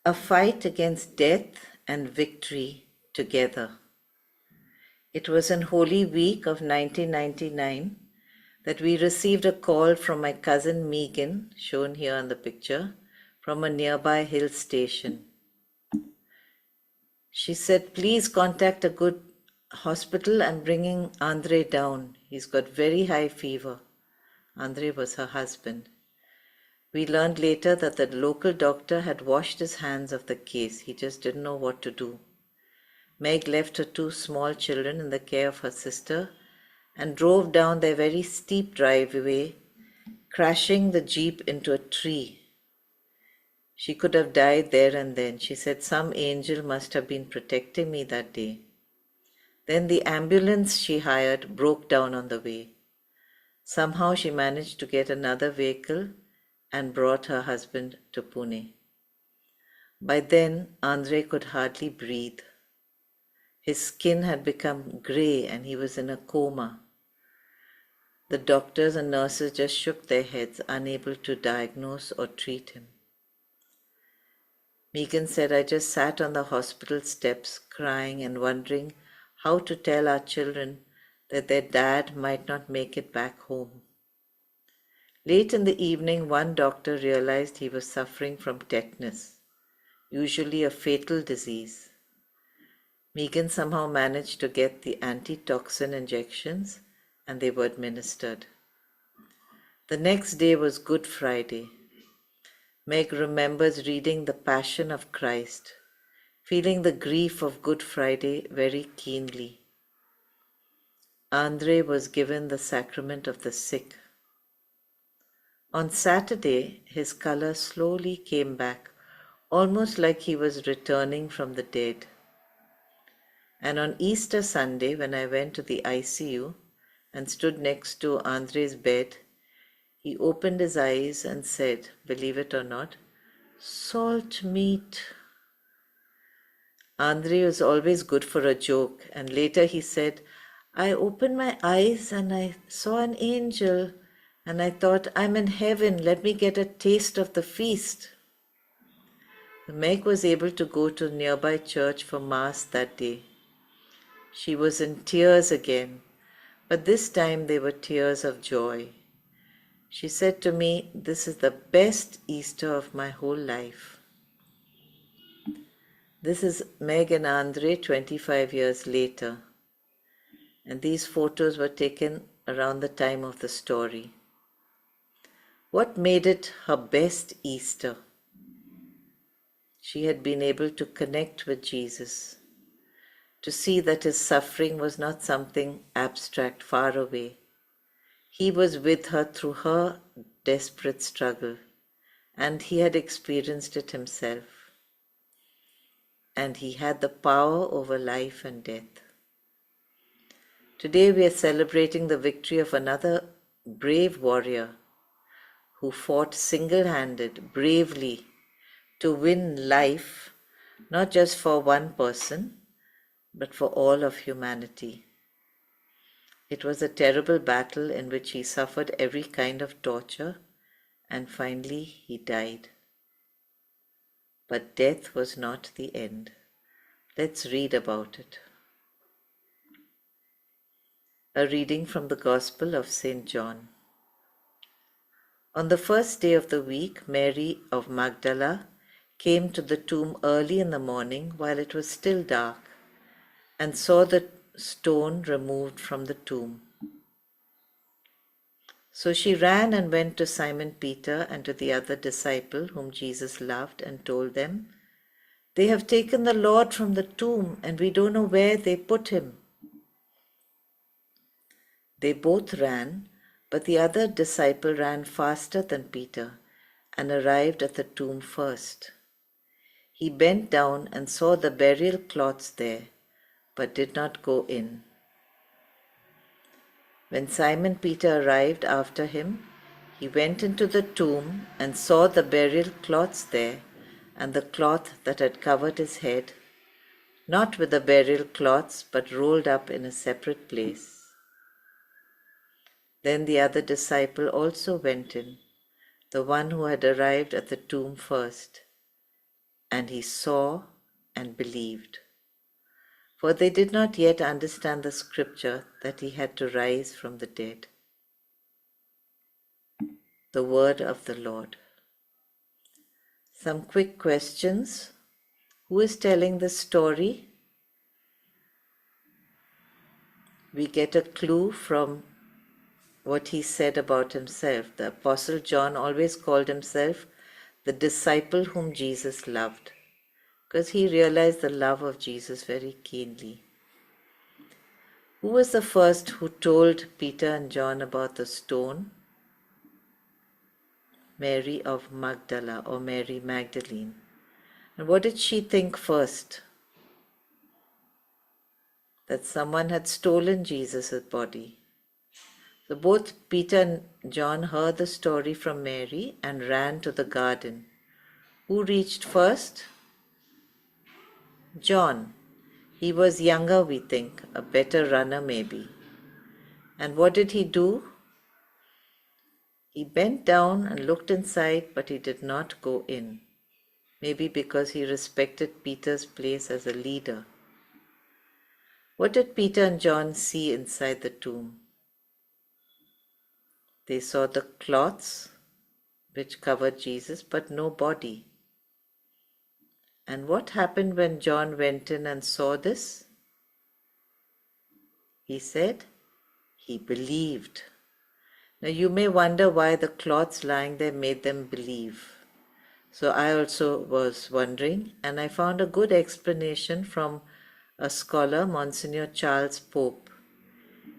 A fight against death and victory together. It was in Holy Week of 1999 that we received a call from my cousin Megan, shown here on the picture, from a nearby hill station. She said, please contact a good hospital. I'm bringing Andre down. He's got very high fever. Andre was her husband. We learned later that the local doctor had washed his hands of the case. He just didn't know what to do. Meg left her two small children in the care of her sister and drove down their very steep driveway, crashing the jeep into a tree. She could have died there and then. She said some angel must have been protecting me that day. Then the ambulance she hired broke down on the way. Somehow she managed to get another vehicle and brought her husband to Pune. By then, Andre could hardly breathe. His skin had become grey and he was in a coma. The doctors and nurses just shook their heads, unable to diagnose or treat him. Megan said, I just sat on the hospital steps crying and wondering how to tell our children that their dad might not make it back home. Late in the evening, one doctor realized he was suffering from tetanus, usually a fatal disease. Megan somehow managed to get the antitoxin injections and they were administered. The next day was Good Friday. Meg remembers reading The Passion of Christ, feeling the grief of Good Friday very keenly. Andre was given the sacrament of the sick. On Saturday, his color slowly came back, almost like he was returning from the dead. And on Easter Sunday, when I went to the ICU and stood next to Andre's bed, he opened his eyes and said, believe it or not, salt meat. Andre was always good for a joke, and later he said, I opened my eyes and I saw an angel. And I thought, I'm in heaven, let me get a taste of the feast. Meg was able to go to a nearby church for Mass that day. She was in tears again, but this time they were tears of joy. She said to me, this is the best Easter of my whole life. This is Meg and Andre 25 years later, and these photos were taken around the time of the story. What made it her best Easter? She had been able to connect with Jesus, to see that his suffering was not something abstract, far away. He was with her through her desperate struggle, and he had experienced it himself. And he had the power over life and death. Today we are celebrating the victory of another brave warrior who fought single-handed, bravely, to win life, not just for one person, but for all of humanity. It was a terrible battle in which he suffered every kind of torture, and finally he died. But death was not the end. Let's read about it. A reading from the Gospel of St. John. On the first day of the week, Mary of Magdala came to the tomb early in the morning while it was still dark and saw the stone removed from the tomb. So she ran and went to Simon Peter and to the other disciple whom Jesus loved and told them, they have taken the Lord from the tomb and we don't know where they put him. They both ran, but the other disciple ran faster than Peter and arrived at the tomb first. He bent down and saw the burial cloths there, but did not go in. When Simon Peter arrived after him, he went into the tomb and saw the burial cloths there and the cloth that had covered his head, not with the burial cloths, but rolled up in a separate place. Then the other disciple also went in, the one who had arrived at the tomb first, and he saw and believed. For they did not yet understand the scripture that he had to rise from the dead. The word of the Lord. Some quick questions. Who is telling the story? We get a clue from what he said about himself. The Apostle John always called himself the disciple whom Jesus loved, because he realized the love of Jesus very keenly. Who was the first who told Peter and John about the stone? Mary of Magdala, or Mary Magdalene. And what did she think first? That someone had stolen Jesus' body. So both Peter and John heard the story from Mary and ran to the garden. Who reached first? John. He was younger, we think, a better runner maybe. And what did he do? He bent down and looked inside, but he did not go in. Maybe because he respected Peter's place as a leader. What did Peter and John see inside the tomb? They saw the cloths which covered Jesus, but no body. And what happened when John went in and saw this? He said, he believed. Now you may wonder why the cloths lying there made them believe. So I also was wondering, and I found a good explanation from a scholar, Monsignor Charles Pope.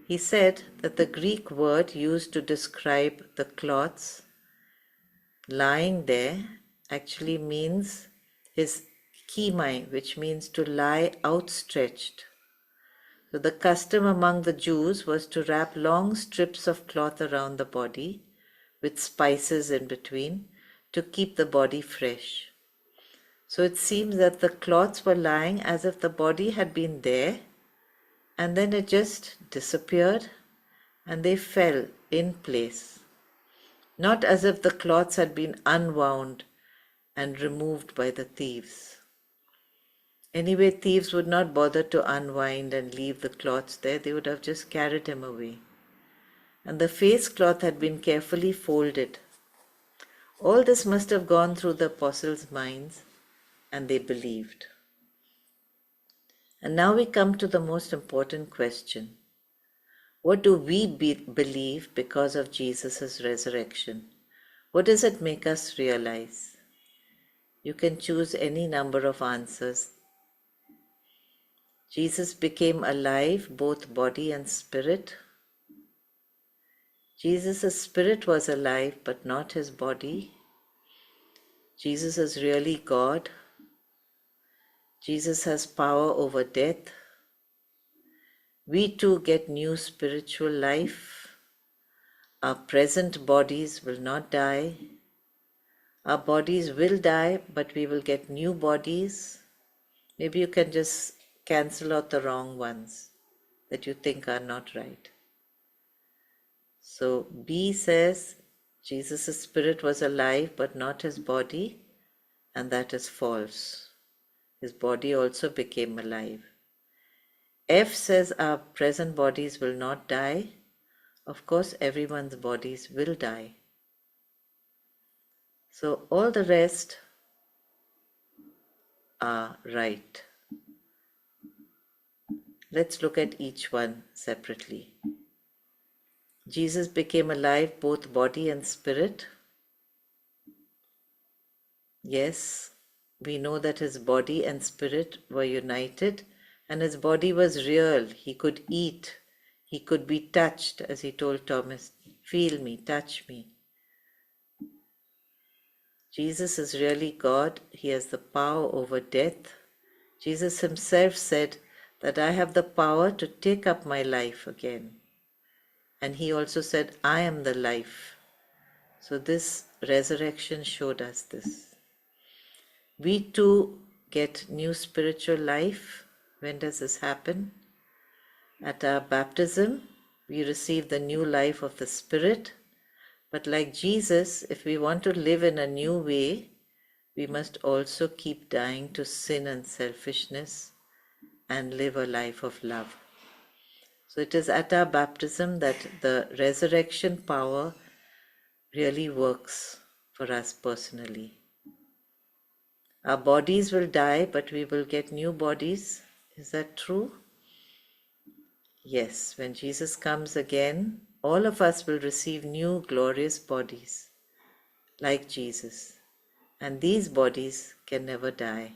He said that the Greek word used to describe the cloths lying there actually means his chemai, which means to lie outstretched. So the custom among the Jews was to wrap long strips of cloth around the body with spices in between to keep the body fresh. So it seems that the cloths were lying as if the body had been there, and then it just disappeared and they fell in place. Not as if the cloths had been unwound and removed by the thieves. Anyway, thieves would not bother to unwind and leave the cloths there. They would have just carried him away. And the face cloth had been carefully folded. All this must have gone through the apostles' minds, and they believed. And now we come to the most important question. What do we believe because of Jesus' resurrection? What does it make us realize? You can choose any number of answers. Jesus became alive, both body and spirit. Jesus' spirit was alive, but not his body. Jesus is really God. Jesus has power over death. We too get new spiritual life. Our present bodies will not die. Our bodies will die, but we will get new bodies. Maybe you can just cancel out the wrong ones that you think are not right. So B says Jesus' spirit was alive, but not his body, and that is false. His body also became alive. F says our present bodies will not die. Of course, everyone's bodies will die. So all the rest are right. Let's look at each one separately. Jesus became alive, both body and spirit. Yes, we know that his body and spirit were united, and his body was real. He could eat. He could be touched, as he told Thomas, feel me, touch me. Jesus is really God. He has the power over death. Jesus himself said that I have the power to take up my life again. And he also said, I am the life. So this resurrection showed us this. We too get new spiritual life. When does this happen? At our baptism, we receive the new life of the Spirit. But like Jesus, if we want to live in a new way, we must also keep dying to sin and selfishness and live a life of love. So it is at our baptism that the resurrection power really works for us personally. Our bodies will die, but we will get new bodies. Is that true? Yes, when Jesus comes again, all of us will receive new glorious bodies like Jesus, and these bodies can never die.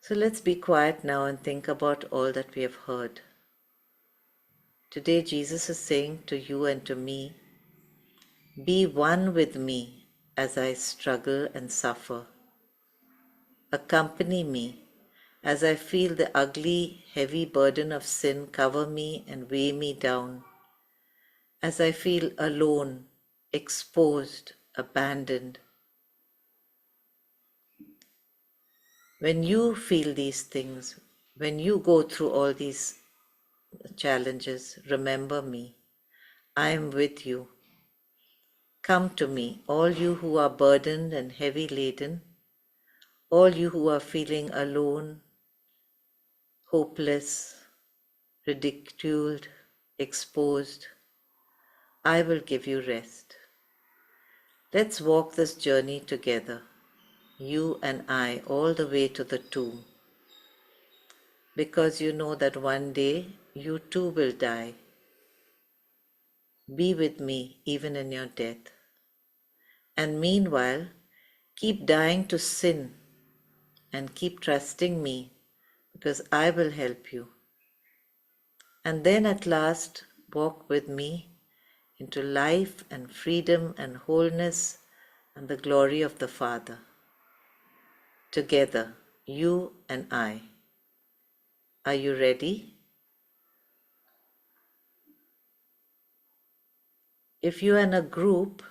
So let's be quiet now and think about all that we have heard. Today Jesus is saying to you and to me, be one with me as I struggle and suffer. Accompany me as I feel the ugly, heavy burden of sin cover me and weigh me down, as I feel alone, exposed, abandoned. When you feel these things, when you go through all these challenges, remember me. I am with you. Come to me, all you who are burdened and heavy laden, all you who are feeling alone, hopeless, ridiculed, exposed. I will give you rest. Let's walk this journey together, you and I, all the way to the tomb, because you know that one day you too will die. Be with me even in your death. And meanwhile, keep dying to sin and keep trusting me, because I will help you. And then at last walk with me into life and freedom and wholeness and the glory of the Father. Together, you and I. Are you ready? If you are in a group,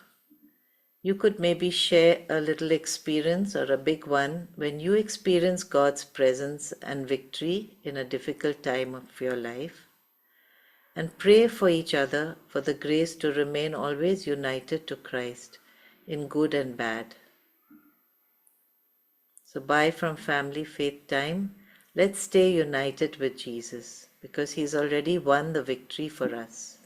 you could maybe share a little experience or a big one when you experience God's presence and victory in a difficult time of your life. And pray for each other for the grace to remain always united to Christ in good and bad. So bye from Family Faith Time. Let's stay united with Jesus because He's already won the victory for us.